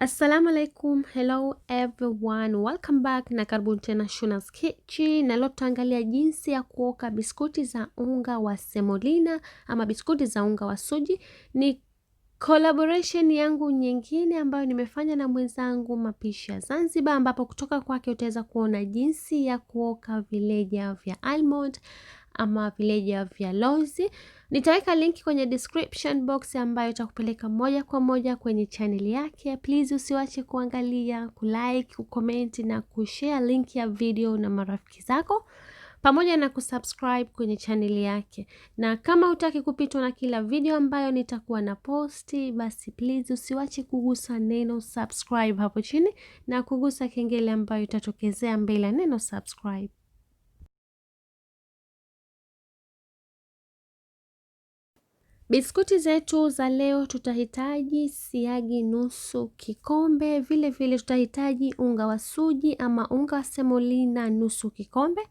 Assalamu alaikum, hello everyone, welcome back na karibuni tena Shuna's Kitchen. Na leo tutaangalia jinsi ya kuoka biskuti za unga wa semolina ama biskuti za unga wa suji. Ni collaboration yangu nyingine ambayo nimefanya na mwenzangu mapishi ya Zanzibar, ambapo kutoka kwake utaweza kuona jinsi ya kuoka vileja vya almond ama vileja vya lozi. Nitaweka linki kwenye description box ambayo itakupeleka moja kwa moja kwenye channel yake. Please usiwache kuangalia, kulike, kucomment na kushare link ya video na marafiki zako, pamoja na kusubscribe kwenye channel yake. Na kama hutaki kupitwa na kila video ambayo nitakuwa na posti, basi please usiwache kugusa neno subscribe hapo chini na kugusa kengele ambayo itatokezea mbele ya neno subscribe. Biskuti zetu za leo tutahitaji siagi nusu kikombe, vile vile tutahitaji unga wa suji ama unga wa semolina nusu kikombe.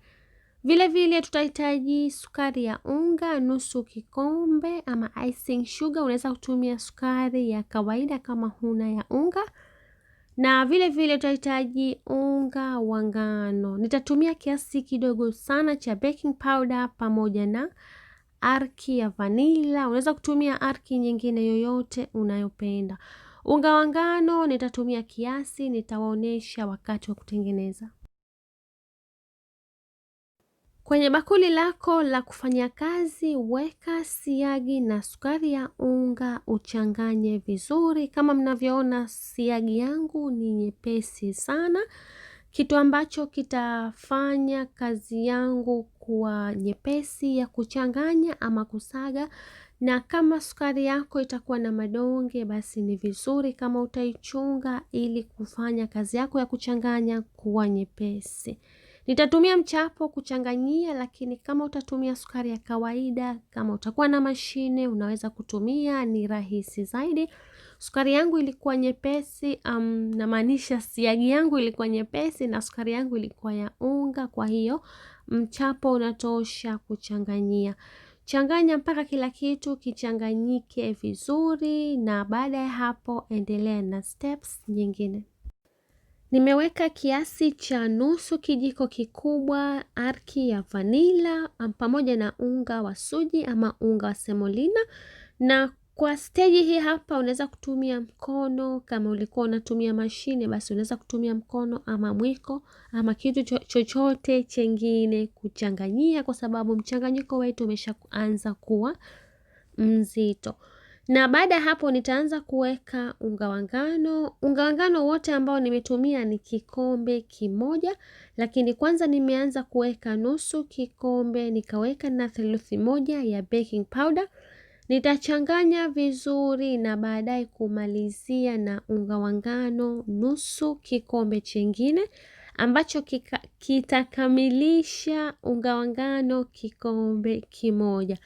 Vile vile tutahitaji sukari ya unga nusu kikombe ama icing sugar, unaweza kutumia sukari ya kawaida kama huna ya unga. Na vile vile tutahitaji unga wa ngano. Nitatumia kiasi kidogo sana cha baking powder pamoja na arki ya vanilla. Unaweza kutumia arki nyingine yoyote unayopenda. Unga wa ngano nitatumia kiasi, nitawaonesha wakati wa kutengeneza. Kwenye bakuli lako la kufanya kazi, weka siagi na sukari ya unga, uchanganye vizuri. Kama mnavyoona siagi yangu ni nyepesi sana, kitu ambacho kitafanya kazi yangu kuwa nyepesi ya kuchanganya ama kusaga. Na kama sukari yako itakuwa na madonge, basi ni vizuri kama utaichunga ili kufanya kazi yako ya kuchanganya kuwa nyepesi. Nitatumia mchapo kuchanganyia, lakini kama utatumia sukari ya kawaida, kama utakuwa na mashine, unaweza kutumia, ni rahisi zaidi. Sukari yangu ilikuwa nyepesi, namaanisha siagi yangu ilikuwa nyepesi na sukari yangu ilikuwa ya unga, kwa hiyo mchapo unatosha kuchanganyia. Changanya mpaka kila kitu kichanganyike vizuri, na baada ya hapo endelea na steps nyingine. Nimeweka kiasi cha nusu kijiko kikubwa arki ya vanilla pamoja na unga wa suji ama unga wa semolina. Na kwa stage hii hapa unaweza kutumia mkono, kama ulikuwa unatumia mashine basi unaweza kutumia mkono ama mwiko ama kitu chochote chengine kuchanganyia, kwa sababu mchanganyiko wetu umeshaanza kuwa mzito. Na baada ya hapo nitaanza kuweka unga wa ngano. Unga wa ngano wote ambao nimetumia ni kikombe kimoja, lakini kwanza nimeanza kuweka nusu kikombe, nikaweka na theluthi moja ya baking powder. Nitachanganya vizuri na baadaye kumalizia na unga wa ngano nusu kikombe chengine, ambacho kitakamilisha unga wa ngano kikombe kimoja.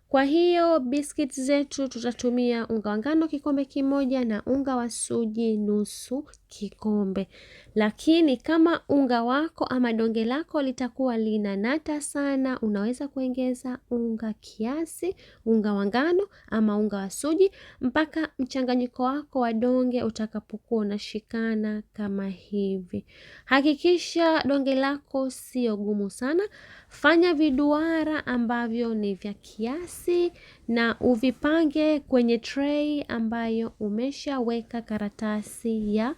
Kwa hiyo biscuits zetu tutatumia unga wa ngano kikombe kimoja na unga wa suji nusu kikombe. Lakini kama unga wako ama donge lako litakuwa lina nata sana, unaweza kuongeza unga kiasi, unga wa ngano ama unga wa suji, mpaka mchanganyiko wako wa donge utakapokuwa unashikana kama hivi. Hakikisha donge lako sio gumu sana. Fanya viduara ambavyo ni vya kiasi na uvipange kwenye tray ambayo umeshaweka karatasi ya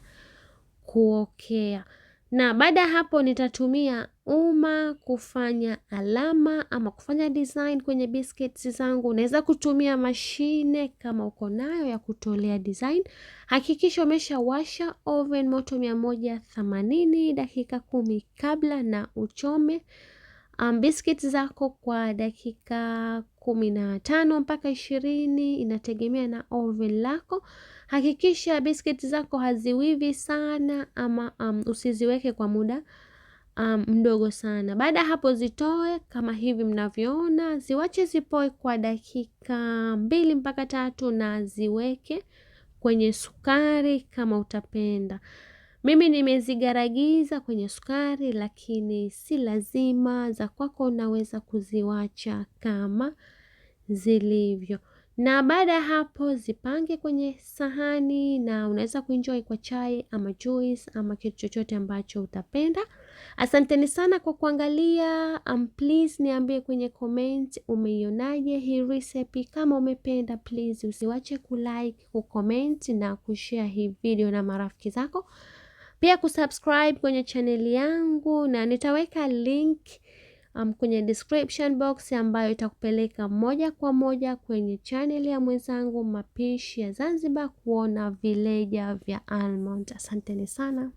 kuokea. Na baada hapo nitatumia uma kufanya alama ama kufanya design kwenye biscuits zangu. Unaweza kutumia mashine kama uko nayo ya kutolea design. Hakikisha umeshawasha oven moto 180 dakika 10 kabla, na uchome biscuits zako kwa dakika 15 mpaka 20, inategemea na oven lako. Hakikisha biscuits zako haziwivi sana ama usiziweke kwa muda mdogo sana. Baada hapo zitoe kama hivi mnavyoona, ziwache zipoe kwa dakika 2 mpaka 3 na ziweke kwenye sukari kama utapenda. Mimi nimezigaragiza kwenye sukari, lakini si lazima, za kwako unaweza kuziwacha kama zilivyo. Na baada ya hapo zipange kwenye sahani, na unaweza kuenjoy kwa chai ama juice ama kitu chochote ambacho utapenda. Asanteni sana kwa kuangalia. Please niambie kwenye comment umeionaje hii recipe. Kama umependa, please usiwache kulike, kucomment na kushare hii video na marafiki zako. Pia kusubscribe kwenye channel yangu, na nitaweka link kwenye description box ambayo itakupeleka moja kwa moja kwenye channel ya mwenzangu Mapishi ya Zanzibar, kuona vileja vya almond. Asanteni sana.